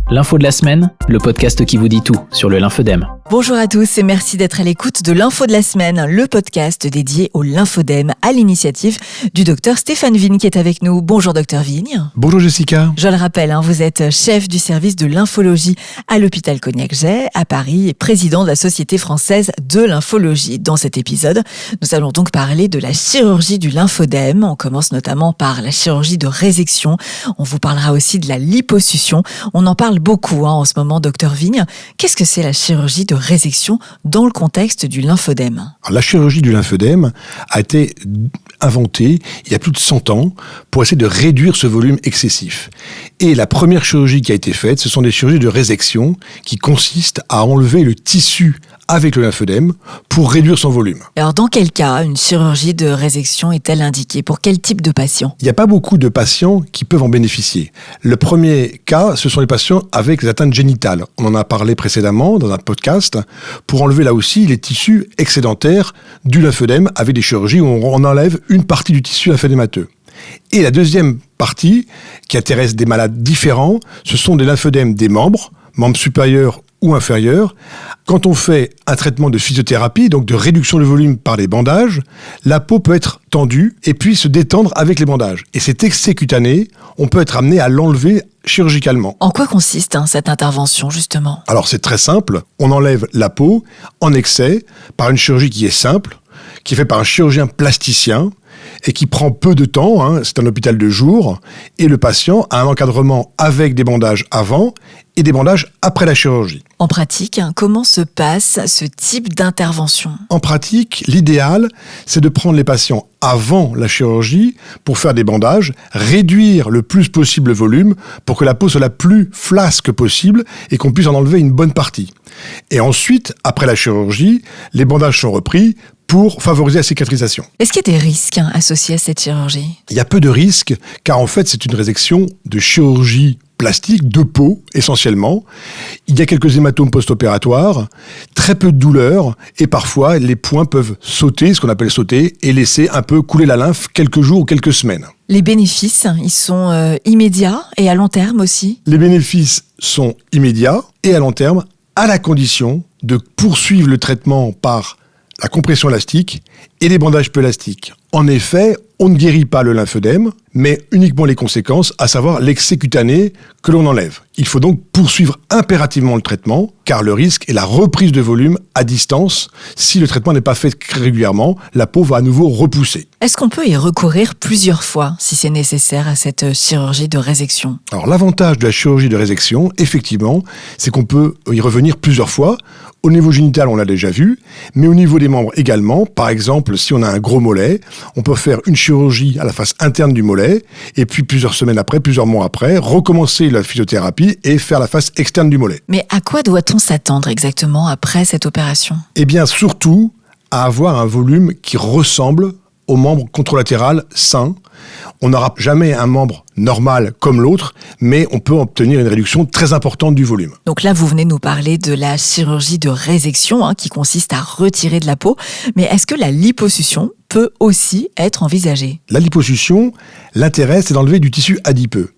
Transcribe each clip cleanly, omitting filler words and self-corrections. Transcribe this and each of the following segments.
L'info de la semaine, le podcast qui vous dit tout sur le lymphodème. Bonjour à tous et merci d'être à l'écoute de l'Info de la semaine, le podcast dédié au lymphodème à l'initiative du docteur Stéphane Vigne qui est avec nous. Bonjour docteur Vigne. Bonjour Jessica. Je le rappelle, vous êtes chef du service de lymphologie à l'hôpital Cognac-Jay à Paris et président de la Société française de lymphologie. Dans cet épisode, nous allons donc parler de la chirurgie du lymphodème. On commence notamment par la chirurgie de résection. On vous parlera aussi de la liposuction. On en parle beaucoup en ce moment, docteur Vigne. Qu'est-ce que c'est la chirurgie de résection dans le contexte du lymphodème? Alors, la chirurgie du lymphodème a été inventée il y a plus de 100 ans pour essayer de réduire ce volume excessif. Et la première chirurgie qui a été faite, ce sont des chirurgies de résection qui consistent à enlever le tissu avec le lymphodème pour réduire son volume. Alors dans quel cas une chirurgie de résection est-elle indiquée? Pour quel type de patient? Il n'y a pas beaucoup de patients qui peuvent en bénéficier. Le premier cas, ce sont les patients avec les atteintes génitales. On en a parlé précédemment dans un podcast pour enlever là aussi les tissus excédentaires du lymphodème avec des chirurgies où on enlève une partie du tissu lymphodémateux. Et la deuxième partie qui intéresse des malades différents, ce sont des lymphodèmes des membres supérieurs ou inférieurs. Quand on fait un traitement de physiothérapie, donc de réduction de volume par les bandages, la peau peut être tendue et puis se détendre avec les bandages. Et cet excès cutané, on peut être amené à l'enlever chirurgicalement. En quoi consiste cette intervention justement? Alors c'est très simple, on enlève la peau en excès par une chirurgie qui est simple, qui est faite par un chirurgien plasticien et qui prend peu de temps, c'est un hôpital de jour, et le patient a un encadrement avec des bandages avant et des bandages après la chirurgie. En pratique, comment se passe ce type d'intervention? En pratique, l'idéal, c'est de prendre les patients avant la chirurgie pour faire des bandages, réduire le plus possible le volume pour que la peau soit la plus flasque possible et qu'on puisse en enlever une bonne partie. Et ensuite, après la chirurgie, les bandages sont repris pour favoriser la cicatrisation. Est-ce qu'il y a des risques associés à cette chirurgie? Il y a peu de risques, car en fait, c'est une résection de chirurgie plastique, de peau essentiellement. Il y a quelques hématomes post-opératoires, très peu de douleur, et parfois les points peuvent sauter, ce qu'on appelle sauter, et laisser un peu couler la lymphe quelques jours ou quelques semaines. Les bénéfices, ils sont immédiats et à long terme aussi? Les bénéfices sont immédiats et à long terme, à la condition de poursuivre le traitement par la compression élastique et les bandages peu élastiques. En effet, on ne guérit pas le lymphodème, mais uniquement les conséquences, à savoir l'excès cutané que l'on enlève. Il faut donc poursuivre impérativement le traitement, car le risque est la reprise de volume à distance. Si le traitement n'est pas fait régulièrement, la peau va à nouveau repousser. Est-ce qu'on peut y recourir plusieurs fois, si c'est nécessaire, à cette chirurgie de résection? Alors l'avantage de la chirurgie de résection, effectivement, c'est qu'on peut y revenir plusieurs fois. Au niveau génital, on l'a déjà vu, mais au niveau des membres également. Par exemple, si on a un gros mollet, on peut faire une chirurgie à la face interne du mollet, et puis plusieurs semaines après, plusieurs mois après, recommencer la physiothérapie et faire la face externe du mollet. Mais à quoi doit-on s'attendre exactement après cette opération? Eh bien, surtout à avoir un volume qui ressemble au membre contralatéral sain. On n'aura jamais un membre normal comme l'autre, mais on peut obtenir une réduction très importante du volume. Donc là, vous venez nous parler de la chirurgie de résection, qui consiste à retirer de la peau. Mais est-ce que la liposuction peut aussi être envisagée? La liposuction, l'intérêt, c'est d'enlever du tissu adipeux.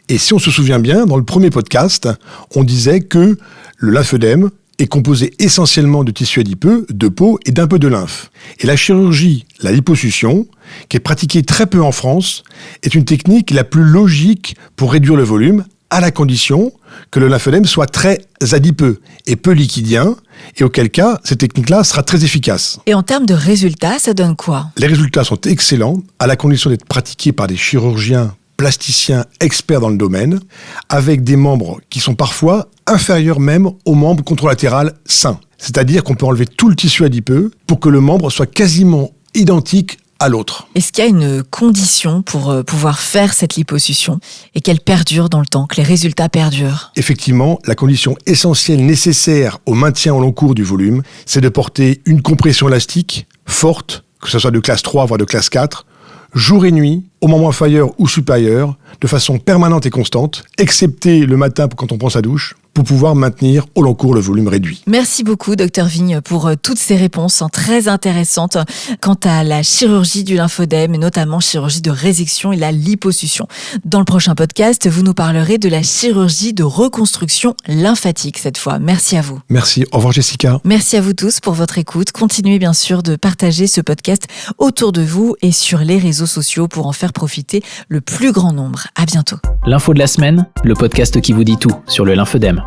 Et si on se souvient bien, dans le premier podcast, on disait que le lymphodème est composé essentiellement de tissu adipeux, de peau et d'un peu de lymphe. Et la chirurgie, la liposuction, qui est pratiquée très peu en France, est une technique la plus logique pour réduire le volume, à la condition que le lymphodème soit très adipeux et peu liquidien, et auquel cas, cette technique-là sera très efficace. Et en termes de résultats, ça donne quoi? Les résultats sont excellents, à la condition d'être pratiqués par des chirurgiens plasticiens experts dans le domaine, avec des membres qui sont parfois inférieurs même aux membres contralatéral sains. C'est-à-dire qu'on peut enlever tout le tissu adipeux pour que le membre soit quasiment identique à l'autre. Est-ce qu'il y a une condition pour pouvoir faire cette liposuction et qu'elle perdure dans le temps, que les résultats perdurent? Effectivement, la condition essentielle nécessaire au maintien au long cours du volume, c'est de porter une compression élastique forte, que ce soit de classe 3 voire de classe 4, jour et nuit, au membre inférieur ou supérieur, de façon permanente et constante, excepté le matin quand on prend sa douche, pour pouvoir maintenir au long cours le volume réduit. Merci beaucoup, Dr Vigne, pour toutes ces réponses très intéressantes quant à la chirurgie du lymphodème, et notamment chirurgie de résection et la liposuction. Dans le prochain podcast, vous nous parlerez de la chirurgie de reconstruction lymphatique cette fois. Merci à vous. Merci. Au revoir, Jessica. Merci à vous tous pour votre écoute. Continuez bien sûr de partager ce podcast autour de vous et sur les réseaux sociaux pour en faire profiter le plus grand nombre. À bientôt. L'info de la semaine, le podcast qui vous dit tout sur le lymphodème.